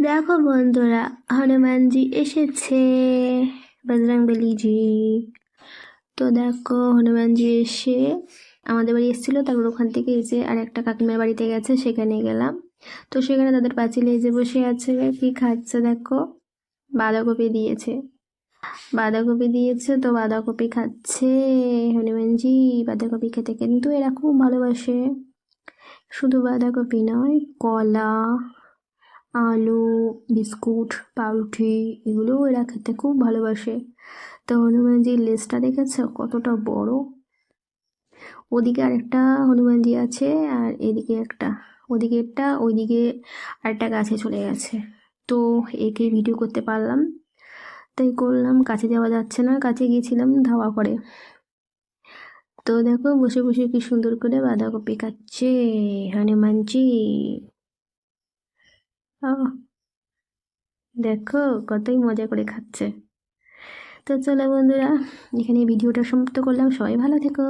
দেখো বন্ধুরা, হনুমানজি এসেছে, বজরংবলীজি। তো দেখো হনুমানজি এসে আমাদের বাড়ি এসেছিলো, তারপর ওখান থেকে এসে আর একটা কাকিমার বাড়িতে গেছে, সেখানে গেলাম। তো সেখানে তাদের পাঁচিলে এসে বসে আছে, কি খাচ্ছে দেখো, বাঁধাকপি দিয়েছে। বাঁধাকপি দিয়েছে তো বাঁধাকপি খাচ্ছে হনুমানজি। বাঁধাকপি খেতে কিন্তু এরা খুব ভালোবাসে। শুধু বাঁধাকপি নয়, কলা, আলু, বিস্কুট, পাউরুটি, এগুলোও এরা খেতে খুব ভালোবাসে। তো হনুমানজির লেজটা দেখেছো কতটা বড়? ওদিকে আরেকটা হনুমানজি আছে, আর এদিকে একটা, ওদিকে একটা, ওইদিকে আরেকটা গাছে চলে গেছে। তো একে ভিডিও করতে পারলাম, তাই করলাম। কাছে যাওয়া যাচ্ছে না, কাছে গিয়েছিলাম ধাওয়া করে। তো দেখো বসে বসে কি সুন্দর করে বাঁধাকপি খাচ্ছে হনুমানজি। আহ, দেখো কতই মজা করে খাচ্ছে। তো চলো বন্ধুরা, এখানে ভিডিওটা সমাপ্ত করলাম। সবাই ভালো থেকো।